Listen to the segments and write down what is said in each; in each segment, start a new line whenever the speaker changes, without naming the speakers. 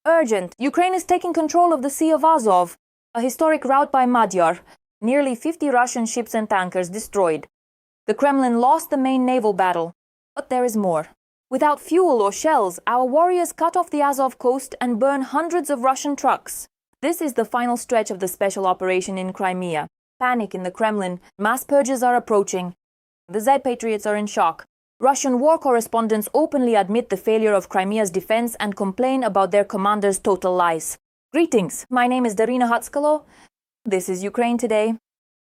Urgent! Ukraine is taking control of the Sea of Azov, a historic route by Madyar. Nearly 50 Russian ships and tankers destroyed. The Kremlin lost the main naval battle. But there is more. Without fuel or shells, our warriors cut off the Azov coast and burn hundreds of Russian trucks. This is the final stretch of the special operation in Crimea. Panic in the Kremlin. Mass purges are approaching. The Z patriots are in shock. Russian war correspondents openly admit the failure of Crimea's defense and complain about their commander's total lies. Greetings, my name is Darina Hatskalo. This is Ukraine Today.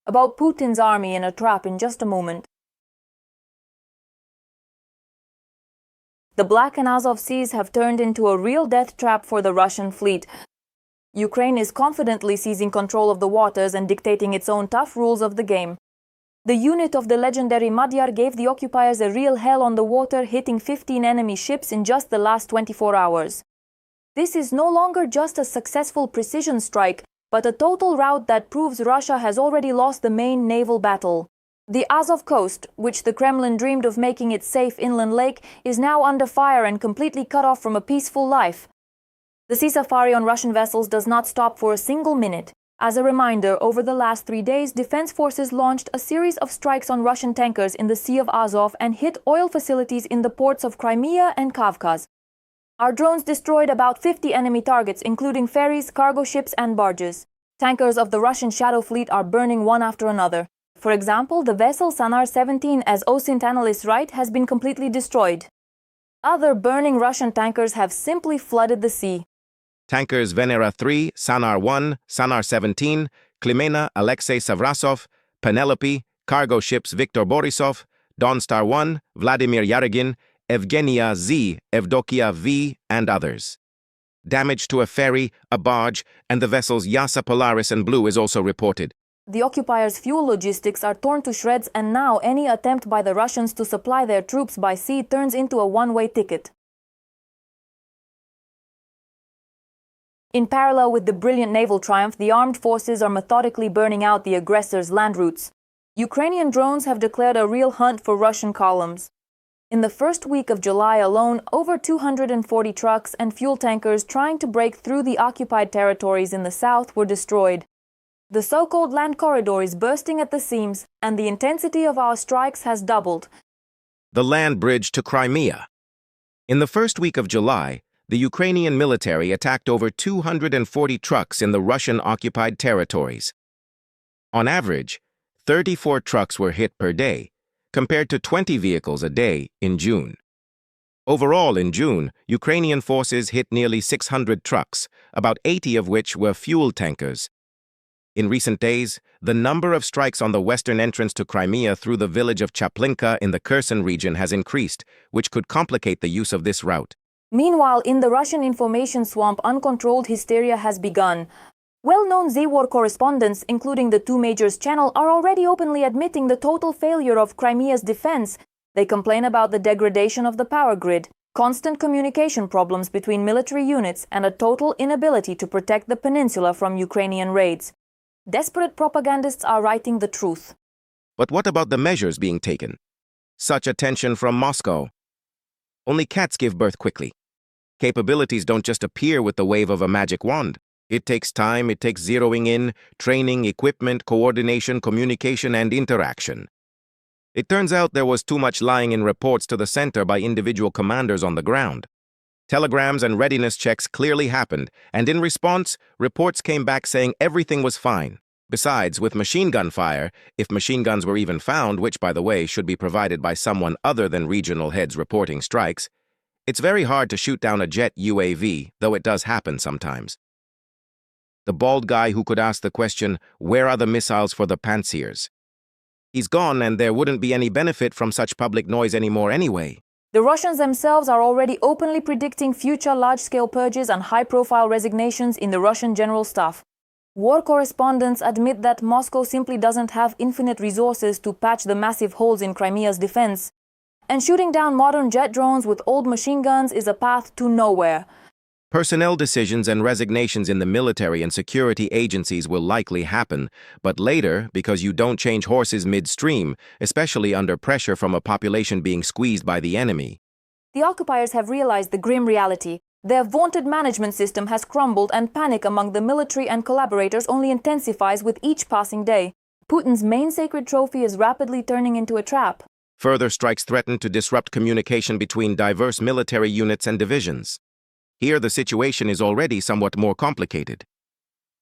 About Putin's army in a trap in just a moment. The Black and Azov seas have turned into a real death trap for the Russian fleet. Ukraine is confidently seizing control of the waters and dictating its own tough rules of the game. The unit of the legendary Madyar gave the occupiers a real hell on the water, hitting 15 enemy ships in just the last 24 hours. This is no longer just a successful precision strike, but a total rout that proves Russia has already lost the main naval battle. The Azov coast, which the Kremlin dreamed of making its safe inland lake, is now under fire and completely cut off from a peaceful life. The sea safari on Russian vessels does not stop for a single minute. As a reminder, over the last 3 days, defense forces launched a series of strikes on Russian tankers in the Sea of Azov and hit oil facilities in the ports of Crimea and Kavkaz. Our drones destroyed about 50 enemy targets, including ferries, cargo ships, and barges. Tankers of the Russian Shadow Fleet are burning one after another. For example, the vessel Sanar 17, as OSINT analysts write, has been completely destroyed. Other burning Russian tankers have simply flooded the sea.
Tankers Venera 3, Sanar 1, Sanar 17, Crimean, Alexei Savrasov, Penelope, cargo ships Viktor Borisov, Donstar 1, Vladimir Yarygin, Evgenia Z, Evdokia V, and others. Damage to a ferry, a barge, and the vessels Yasa Polaris and Blue is also reported.
The occupiers' fuel logistics are torn to shreds, and now any attempt by the Russians to supply their troops by sea turns into a one-way ticket. In parallel with the brilliant naval triumph, the armed forces are methodically burning out the aggressors' land routes. Ukrainian drones have declared a real hunt for Russian columns. In the first week of July alone, over 240 trucks and fuel tankers trying to break through the occupied territories in the south were destroyed. The so-called land corridor is bursting at the seams, and the intensity of our strikes has doubled.
The land bridge to Crimea. In the first week of July, the Ukrainian military attacked over 240 trucks in the Russian-occupied territories. On average, 34 trucks were hit per day, compared to 20 vehicles a day in June. Overall, in June, Ukrainian forces hit nearly 600 trucks, about 80 of which were fuel tankers. In recent days, the number of strikes on the western entrance to Crimea through the village of Chaplinka in the Kherson region has increased, which could complicate the use of this route.
Meanwhile, in the Russian information swamp, uncontrolled hysteria has begun. Well-known Z-war correspondents, including the Two Majors channel, are already openly admitting the total failure of Crimea's defense. They complain about the degradation of the power grid, constant communication problems between military units, and a total inability to protect the peninsula from Ukrainian raids. Desperate propagandists are writing the truth.
But what about the measures being taken? Such attention from Moscow. Only cats give birth quickly. Capabilities don't just appear with the wave of a magic wand. It takes time, it takes zeroing in, training, equipment, coordination, communication, and interaction. It turns out there was too much lying in reports to the center by individual commanders on the ground. Telegrams and readiness checks clearly happened, and in response, reports came back saying everything was fine. Besides, with machine gun fire, if machine guns were even found, which, by the way, should be provided by someone other than regional heads reporting strikes, it's very hard to shoot down a jet UAV, though it does happen sometimes. The bald guy who could ask the question, where are the missiles for the pantsirs? He's gone, and there wouldn't be any benefit from such public noise anymore anyway.
The Russians themselves are already openly predicting future large-scale purges and high-profile resignations in the Russian general staff. War correspondents admit that Moscow simply doesn't have infinite resources to patch the massive holes in Crimea's defense. And shooting down modern jet drones with old machine guns is a path to nowhere.
Personnel decisions and resignations in the military and security agencies will likely happen, but later because you don't change horses midstream, especially under pressure from a population being squeezed by the enemy.
The occupiers have realized the grim reality. Their vaunted management system has crumbled, and panic among the military and collaborators only intensifies with each passing day. Putin's main sacred trophy is rapidly turning into a trap.
Further strikes threaten to disrupt communication between diverse military units and divisions. Here the situation is already somewhat more complicated.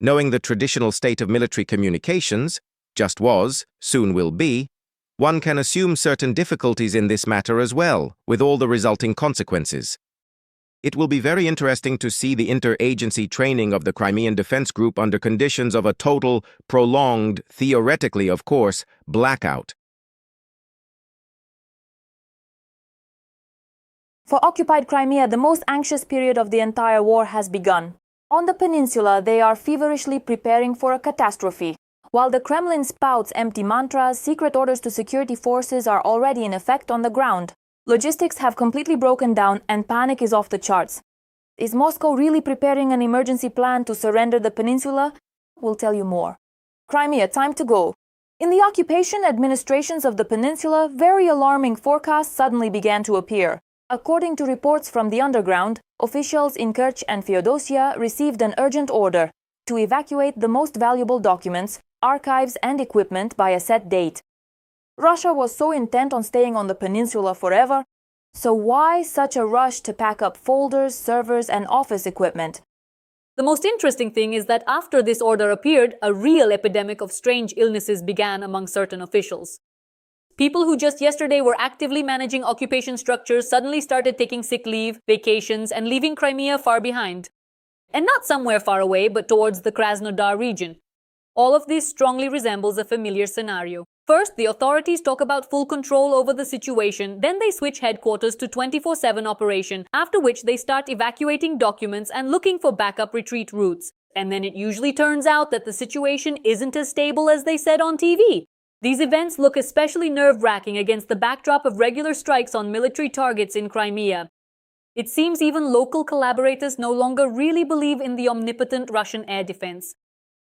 Knowing the traditional state of military communications, just was, soon will be, one can assume certain difficulties in this matter as well, with all the resulting consequences. It will be very interesting to see the inter-agency training of the Crimean Defense Group under conditions of a total, prolonged, theoretically of course, blackout.
For occupied Crimea, the most anxious period of the entire war has begun. On the peninsula, they are feverishly preparing for a catastrophe. While the Kremlin spouts empty mantras, secret orders to security forces are already in effect on the ground. Logistics have completely broken down and panic is off the charts. Is Moscow really preparing an emergency plan to surrender the peninsula? We'll tell you more. Crimea, time to go. In the occupation administrations of the peninsula, very alarming forecasts suddenly began to appear. According to reports from the underground, officials in Kerch and Feodosia received an urgent order to evacuate the most valuable documents, archives and equipment by a set date. Russia was so intent on staying on the peninsula forever, so why such a rush to pack up folders, servers and office equipment?
The most interesting thing is that after this order appeared, a real epidemic of strange illnesses began among certain officials. People who just yesterday were actively managing occupation structures suddenly started taking sick leave, vacations, and leaving Crimea far behind. And not somewhere far away, but towards the Krasnodar region. All of this strongly resembles a familiar scenario. First, the authorities talk about full control over the situation, then they switch headquarters to 24/7 operation, after which they start evacuating documents and looking for backup retreat routes. And then it usually turns out that the situation isn't as stable as they said on TV. These events look especially nerve-wracking against the backdrop of regular strikes on military targets in Crimea. It seems even local collaborators no longer really believe in the omnipotent Russian air defense.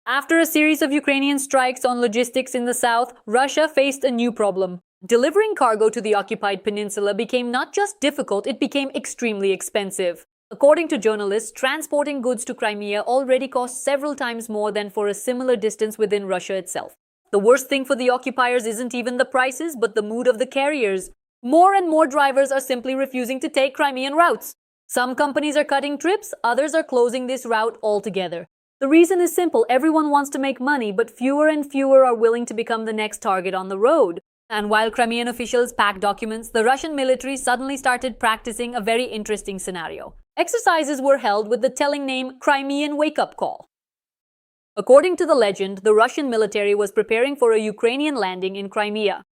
After a series of Ukrainian strikes on logistics in the south, Russia faced a new problem. Delivering cargo to the occupied peninsula became not just difficult, it became extremely expensive. According to journalists, transporting goods to Crimea already costs several times more than for a similar distance within Russia itself. The worst thing for the occupiers isn't even the prices, but the mood of the carriers. More and more drivers are simply refusing to take Crimean routes. Some companies are cutting trips, others are closing this route altogether. The reason is simple: everyone wants to make money, but fewer and fewer are willing to become the next target on the road. And while Crimean officials packed documents, the Russian military suddenly started practicing a very interesting scenario. Exercises were held with the telling name Crimean wake-up call. According to the legend, the Russian military was preparing for a Ukrainian landing in Crimea.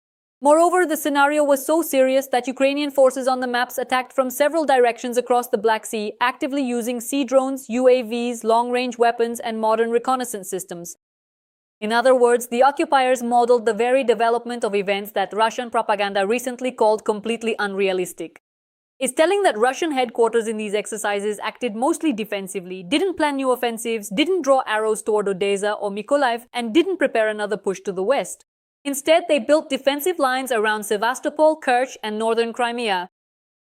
Moreover, the scenario was so serious that Ukrainian forces on the maps attacked from several directions across the Black Sea, actively using sea drones, UAVs, long-range weapons, and modern reconnaissance systems. In other words, the occupiers modeled the very development of events that Russian propaganda recently called completely unrealistic. It's telling that Russian headquarters in these exercises acted mostly defensively, didn't plan new offensives, didn't draw arrows toward Odessa or Mykolaiv, and didn't prepare another push to the west. Instead, they built defensive lines around Sevastopol, Kerch, and northern Crimea.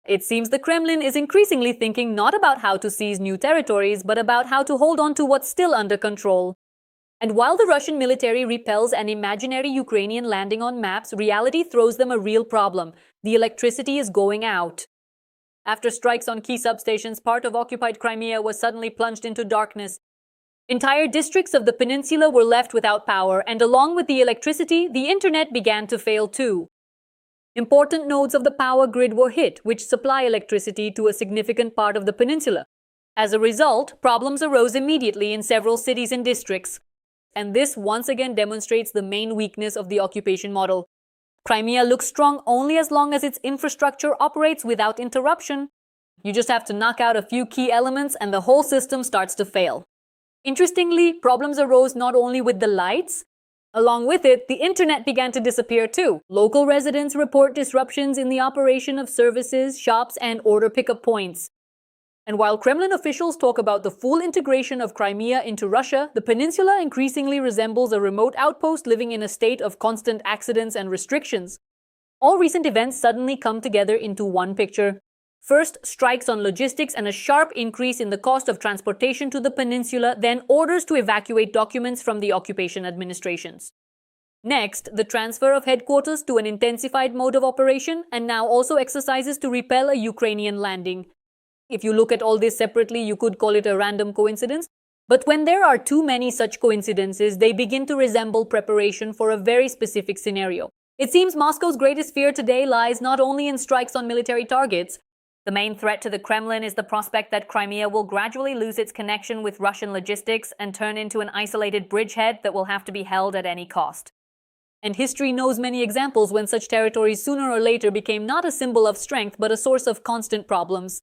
It seems the Kremlin is increasingly thinking not about how to seize new territories, but about how to hold on to what's still under control. And while the Russian military repels an imaginary Ukrainian landing on maps, reality throws them a real problem. The electricity is going out. After strikes on key substations, part of occupied Crimea was suddenly plunged into darkness. Entire districts of the peninsula were left without power, and along with the electricity, the internet began to fail too. Important nodes of the power grid were hit, which supply electricity to a significant part of the peninsula. As a result, problems arose immediately in several cities and districts. And this once again demonstrates the main weakness of the occupation model. Crimea looks strong only as long as its infrastructure operates without interruption. You just have to knock out a few key elements and the whole system starts to fail. Interestingly, problems arose not only with the lights. Along with it, the internet began to disappear too. Local residents report disruptions in the operation of services, shops, and order pickup points. And while Kremlin officials talk about the full integration of Crimea into Russia, the peninsula increasingly resembles a remote outpost living in a state of constant accidents and restrictions. All recent events suddenly come together into one picture. First, strikes on logistics and a sharp increase in the cost of transportation to the peninsula, then orders to evacuate documents from the occupation administrations. Next, the transfer of headquarters to an intensified mode of operation, and now also exercises to repel a Ukrainian landing. If you look at all this separately, you could call it a random coincidence. But when there are too many such coincidences, they begin to resemble preparation for a very specific scenario. It seems Moscow's greatest fear today lies not only in strikes on military targets. The main threat to the Kremlin is the prospect that Crimea will gradually lose its connection with Russian logistics and turn into an isolated bridgehead that will have to be held at any cost. And history knows many examples when such territories sooner or later became not a symbol of strength but a source of constant problems.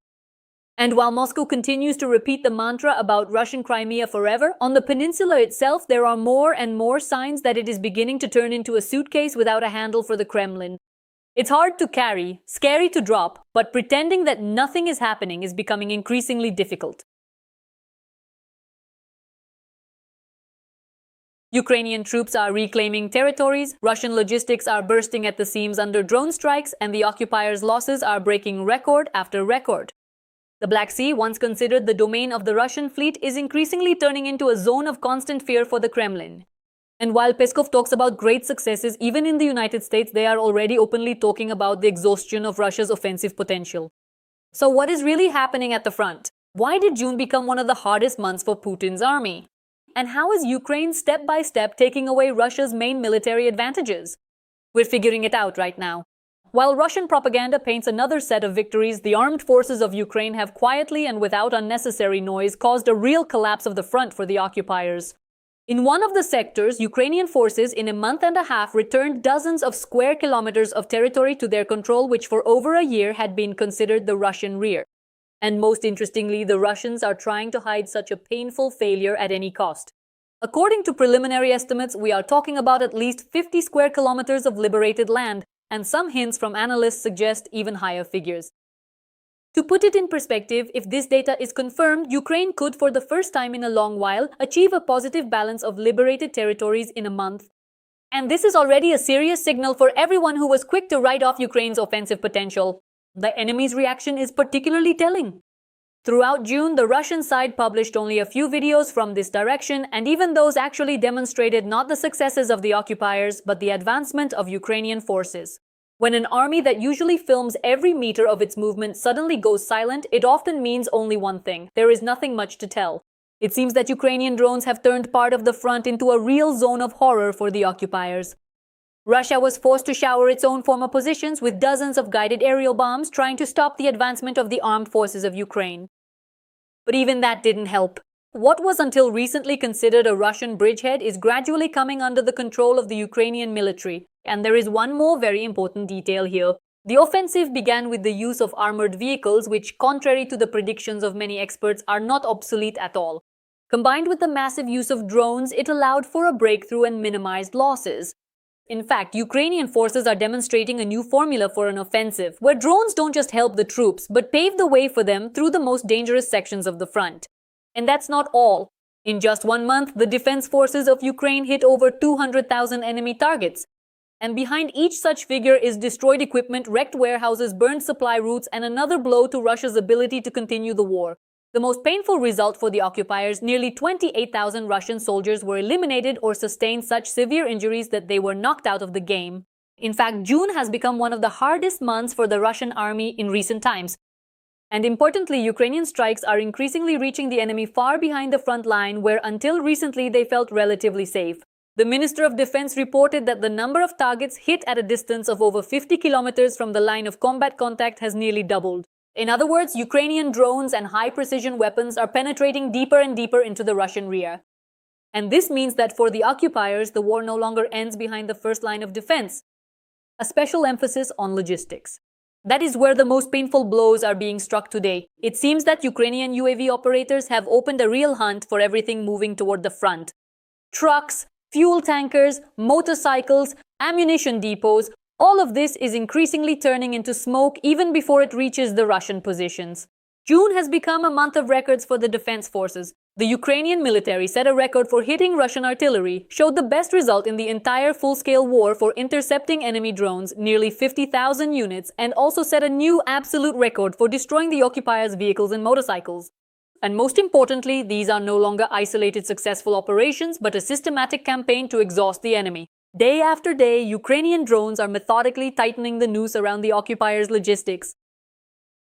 And while Moscow continues to repeat the mantra about Russian Crimea forever, on the peninsula itself there are more and more signs that it is beginning to turn into a suitcase without a handle for the Kremlin. It's hard to carry, scary to drop, but pretending that nothing is happening is becoming increasingly difficult. Ukrainian troops are reclaiming territories, Russian logistics are bursting at the seams under drone strikes, and the occupiers' losses are breaking record after record. The Black Sea, once considered the domain of the Russian fleet, is increasingly turning into a zone of constant fear for the Kremlin. And while Peskov talks about great successes, even in the United States, they are already openly talking about the exhaustion of Russia's offensive potential. So what is really happening at the front? Why did June become one of the hardest months for Putin's army? And how is Ukraine step by step taking away Russia's main military advantages? We're figuring it out right now. While Russian propaganda paints another set of victories, the armed forces of Ukraine have quietly and without unnecessary noise caused a real collapse of the front for the occupiers. In one of the sectors, Ukrainian forces in a month and a half returned dozens of square kilometers of territory to their control, which for over a year had been considered the Russian rear. And most interestingly, the Russians are trying to hide such a painful failure at any cost. According to preliminary estimates, we are talking about at least 50 square kilometers of liberated land, and some hints from analysts suggest even higher figures. To put it in perspective, if this data is confirmed, Ukraine could, for the first time in a long while, achieve a positive balance of liberated territories in a month. And this is already a serious signal for everyone who was quick to write off Ukraine's offensive potential. The enemy's reaction is particularly telling. Throughout June, the Russian side published only a few videos from this direction, and even those actually demonstrated not the successes of the occupiers, but the advancement of Ukrainian forces. When an army that usually films every meter of its movement suddenly goes silent, it often means only one thing: there is nothing much to tell. It seems that Ukrainian drones have turned part of the front into a real zone of horror for the occupiers. Russia was forced to shower its own former positions with dozens of guided aerial bombs trying to stop the advancement of the armed forces of Ukraine. But even that didn't help. What was until recently considered a Russian bridgehead is gradually coming under the control of the Ukrainian military. And there is one more very important detail here. The offensive began with the use of armored vehicles, which, contrary to the predictions of many experts, are not obsolete at all. Combined with the massive use of drones, it allowed for a breakthrough and minimized losses. In fact, Ukrainian forces are demonstrating a new formula for an offensive, where drones don't just help the troops, but pave the way for them through the most dangerous sections of the front. And that's not all. In just 1 month, the defense forces of Ukraine hit over 200,000 enemy targets. And behind each such figure is destroyed equipment, wrecked warehouses, burned supply routes, and another blow to Russia's ability to continue the war. The most painful result for the occupiers: nearly 28,000 Russian soldiers were eliminated or sustained such severe injuries that they were knocked out of the game. In fact, June has become one of the hardest months for the Russian army in recent times. And importantly, Ukrainian strikes are increasingly reaching the enemy far behind the front line, where until recently they felt relatively safe. The Minister of Defense reported that the number of targets hit at a distance of over 50 kilometers from the line of combat contact has nearly doubled. In other words, Ukrainian drones and high-precision weapons are penetrating deeper and deeper into the Russian rear. And this means that for the occupiers, the war no longer ends behind the first line of defense. A special emphasis on logistics. That is where the most painful blows are being struck today. It seems that Ukrainian UAV operators have opened a real hunt for everything moving toward the front. Trucks, fuel tankers, motorcycles, ammunition depots, all of this is increasingly turning into smoke even before it reaches the Russian positions. June has become a month of records for the defense forces. The Ukrainian military set a record for hitting Russian artillery, showed the best result in the entire full-scale war for intercepting enemy drones, nearly 50,000 units, and also set a new absolute record for destroying the occupiers' vehicles and motorcycles. And most importantly, these are no longer isolated successful operations, but a systematic campaign to exhaust the enemy. Day after day, Ukrainian drones are methodically tightening the noose around the occupiers' logistics.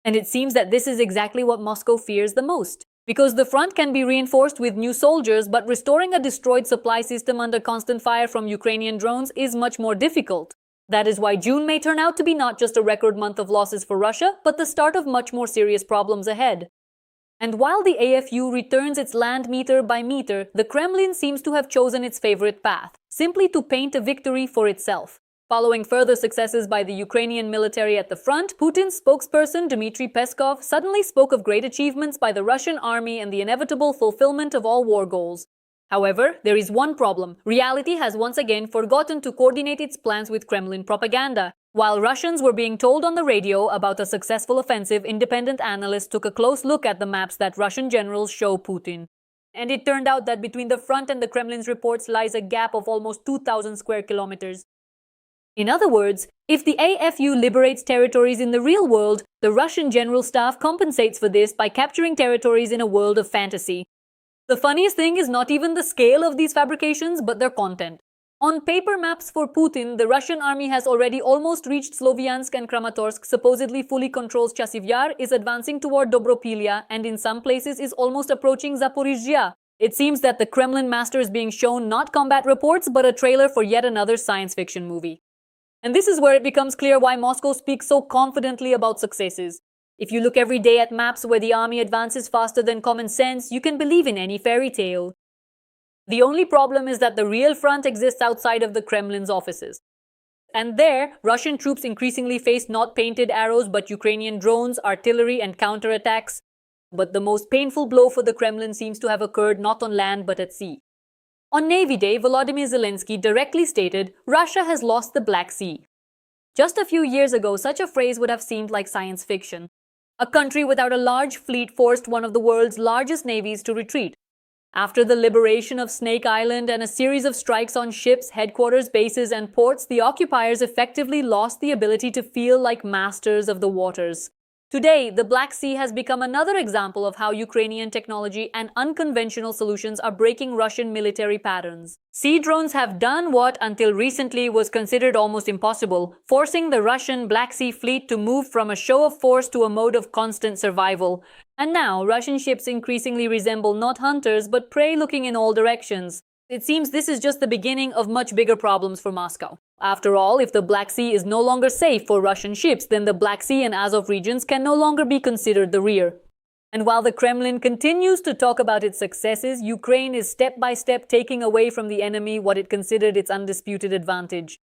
And it seems that this is exactly what Moscow fears the most. Because the front can be reinforced with new soldiers, but restoring a destroyed supply system under constant fire from Ukrainian drones is much more difficult. That is why June may turn out to be not just a record month of losses for Russia, but the start of much more serious problems ahead. And while the AFU returns its land meter by meter, the Kremlin seems to have chosen its favorite path, simply to paint a victory for itself. Following further successes by the Ukrainian military at the front, Putin's spokesperson Dmitry Peskov suddenly spoke of great achievements by the Russian army and the inevitable fulfillment of all war goals. However, there is one problem. Reality has once again forgotten to coordinate its plans with Kremlin propaganda. While Russians were being told on the radio about a successful offensive, independent analysts took a close look at the maps that Russian generals show Putin. And it turned out that between the front and the Kremlin's reports lies a gap of almost 2,000 square kilometers. In other words, if the AFU liberates territories in the real world, the Russian General Staff compensates for this by capturing territories in a world of fantasy. The funniest thing is not even the scale of these fabrications, but their content. On paper maps for Putin, the Russian army has already almost reached Sloviansk and Kramatorsk, supposedly fully controls Chasiv Yar, is advancing toward Dobropilya, and in some places is almost approaching Zaporizhzhia. It seems that the Kremlin master is being shown not combat reports, but a trailer for yet another science fiction movie. And this is where it becomes clear why Moscow speaks so confidently about successes. If you look every day at maps where the army advances faster than common sense, you can believe in any fairy tale. The only problem is that the real front exists outside of the Kremlin's offices. And there, Russian troops increasingly face not painted arrows but Ukrainian drones, artillery, and counterattacks. But the most painful blow for the Kremlin seems to have occurred not on land but at sea. On Navy Day, Volodymyr Zelensky directly stated, "Russia has lost the Black Sea." Just a few years ago, such a phrase would have seemed like science fiction. A country without a large fleet forced one of the world's largest navies to retreat. After the liberation of Snake Island and a series of strikes on ships, headquarters, bases, and ports, the occupiers effectively lost the ability to feel like masters of the waters. Today, the Black Sea has become another example of how Ukrainian technology and unconventional solutions are breaking Russian military patterns. Sea drones have done what, until recently, was considered almost impossible, forcing the Russian Black Sea fleet to move from a show of force to a mode of constant survival. And now, Russian ships increasingly resemble not hunters but prey looking in all directions. It seems this is just the beginning of much bigger problems for Moscow. After all, if the Black Sea is no longer safe for Russian ships, then the Black Sea and Azov regions can no longer be considered the rear. And while the Kremlin continues to talk about its successes, Ukraine is step by step taking away from the enemy what it considered its undisputed advantage.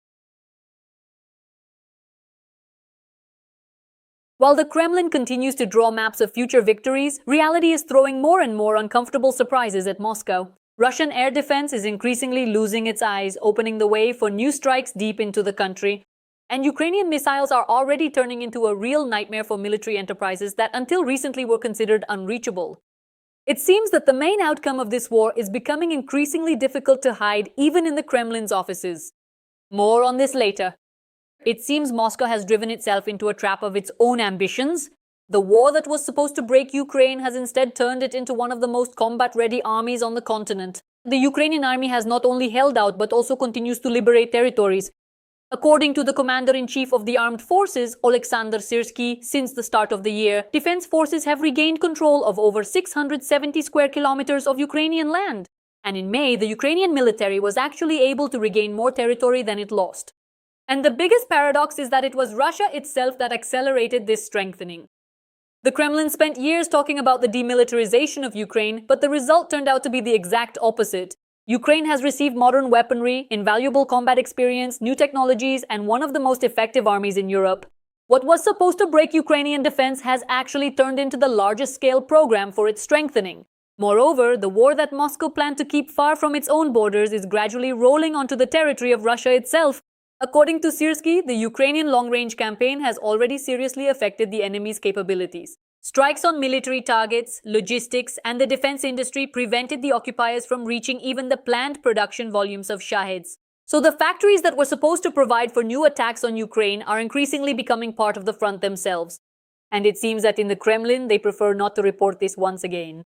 While the Kremlin continues to draw maps of future victories, reality is throwing more and more uncomfortable surprises at Moscow. Russian air defense is increasingly losing its eyes, opening the way for new strikes deep into the country. And Ukrainian missiles are already turning into a real nightmare for military enterprises that until recently were considered unreachable. It seems that the main outcome of this war is becoming increasingly difficult to hide even in the Kremlin's offices. More on this later. It seems Moscow has driven itself into a trap of its own ambitions. The war that was supposed to break Ukraine has instead turned it into one of the most combat-ready armies on the continent. The Ukrainian army has not only held out but also continues to liberate territories. According to the Commander-in-Chief of the Armed Forces, Oleksandr Syrsky, since the start of the year, defense forces have regained control of over 670 square kilometers of Ukrainian land. And in May, the Ukrainian military was actually able to regain more territory than it lost. And the biggest paradox is that it was Russia itself that accelerated this strengthening. The Kremlin spent years talking about the demilitarization of Ukraine, but the result turned out to be the exact opposite. Ukraine has received modern weaponry, invaluable combat experience, new technologies, and one of the most effective armies in Europe. What was supposed to break Ukrainian defense has actually turned into the largest scale program for its strengthening. Moreover, the war that Moscow planned to keep far from its own borders is gradually rolling onto the territory of Russia itself. According to Syrsky, the Ukrainian long-range campaign has already seriously affected the enemy's capabilities. Strikes on military targets, logistics, and the defense industry prevented the occupiers from reaching even the planned production volumes of Shahids. So the factories that were supposed to provide for new attacks on Ukraine are increasingly becoming part of the front themselves. And it seems that in the Kremlin, they prefer not to report this once again.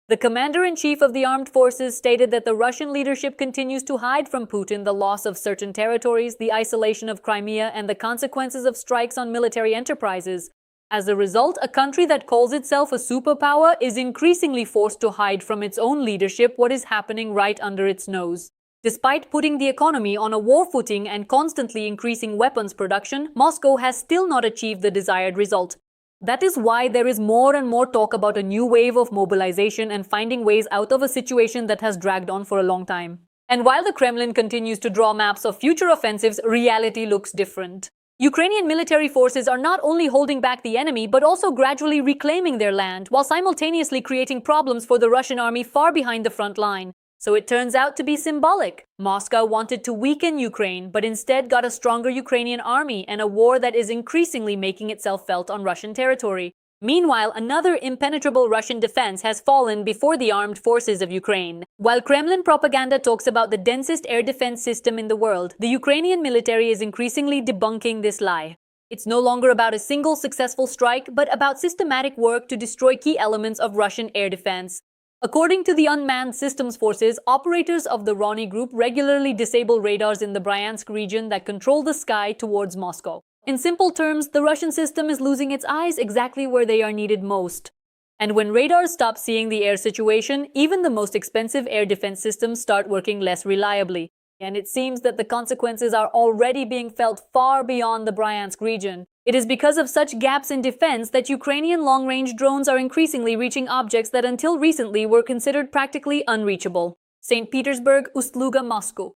The commander-in-chief of the armed forces stated that the Russian leadership continues to hide from Putin the loss of certain territories, the isolation of Crimea, and the consequences of strikes on military enterprises. As a result, a country that calls itself a superpower is increasingly forced to hide from its own leadership what is happening right under its nose. Despite putting the economy on a war footing and constantly increasing weapons production, Moscow has still not achieved the desired result. That is why there is more and more talk about a new wave of mobilization and finding ways out of a situation that has dragged on for a long time. And while the Kremlin continues to draw maps of future offensives, reality looks different. Ukrainian military forces are not only holding back the enemy, but also gradually reclaiming their land, while simultaneously creating problems for the Russian army far behind the front line. So it turns out to be symbolic. Moscow wanted to weaken Ukraine, but instead got a stronger Ukrainian army and a war that is increasingly making itself felt on Russian territory. Meanwhile, another impenetrable Russian defense has fallen before the armed forces of Ukraine. While Kremlin propaganda talks about the densest air defense system in the world, the Ukrainian military is increasingly debunking this lie. It's no longer about a single successful strike, but about systematic work to destroy key elements of Russian air defense. According to the Unmanned Systems Forces, operators of the Roni Group regularly disable radars in the Bryansk region that control the sky towards Moscow. In simple terms, the Russian system is losing its eyes exactly where they are needed most. And when radars stop seeing the air situation, even the most expensive air defense systems start working less reliably. And it seems that the consequences are already being felt far beyond the Bryansk region. It is because of such gaps in defense that Ukrainian long-range drones are increasingly reaching objects that until recently were considered practically unreachable. St. Petersburg, Ust-Luga, Moscow.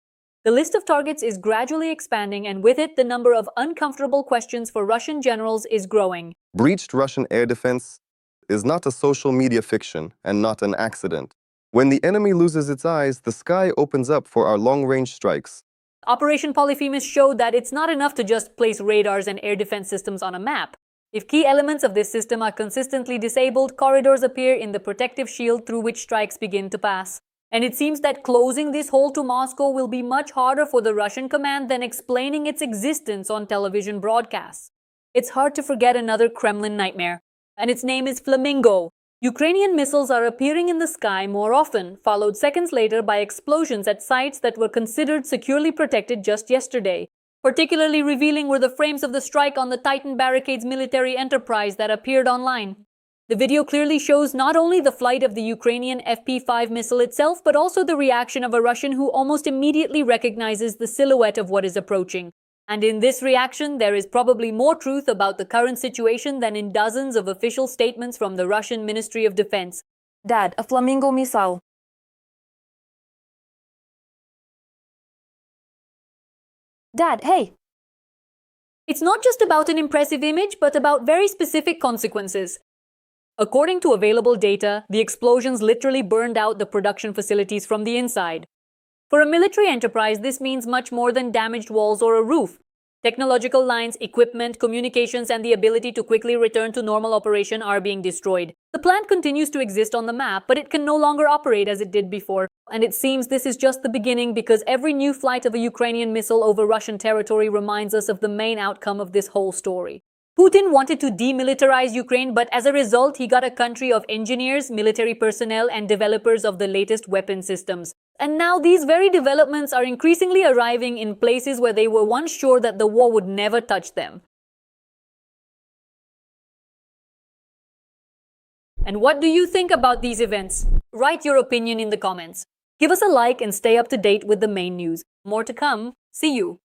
The list of targets is gradually expanding, and with it, the number of uncomfortable questions for Russian generals is growing.
Breached Russian air defense is not a social media fiction and not an accident. When the enemy loses its eyes, the sky opens up for our long-range strikes.
Operation Polyphemus showed that it's not enough to just place radars and air defense systems on a map. If key elements of this system are consistently disabled, corridors appear in the protective shield through which strikes begin to pass. And it seems that closing this hole to Moscow will be much harder for the Russian command than explaining its existence on television broadcasts. It's hard to forget another Kremlin nightmare, and its name is Flamingo. Ukrainian missiles are appearing in the sky more often, followed seconds later by explosions at sites that were considered securely protected just yesterday. Particularly revealing were the frames of the strike on the Titan Barricades military enterprise that appeared online. The video clearly shows not only the flight of the Ukrainian FP-5 missile itself, but also the reaction of a Russian who almost immediately recognizes the silhouette of what is approaching. And in this reaction, there is probably more truth about the current situation than in dozens of official statements from the Russian Ministry of Defense.
Dad, a Flamingo missile. Dad, hey!
It's not just about an impressive image, but about very specific consequences. According to available data, the explosions literally burned out the production facilities from the inside. For a military enterprise, this means much more than damaged walls or a roof. Technological lines, equipment, communications, and the ability to quickly return to normal operation are being destroyed. The plant continues to exist on the map, but it can no longer operate as it did before. And it seems this is just the beginning, because every new flight of a Ukrainian missile over Russian territory reminds us of the main outcome of this whole story. Putin wanted to demilitarize Ukraine, but as a result, he got a country of engineers, military personnel, and developers of the latest weapon systems. And now these very developments are increasingly arriving in places where they were once sure that the war would never touch them. And what do you think about these events? Write your opinion in the comments. Give us a like and stay up to date with the main news. More to come. See you.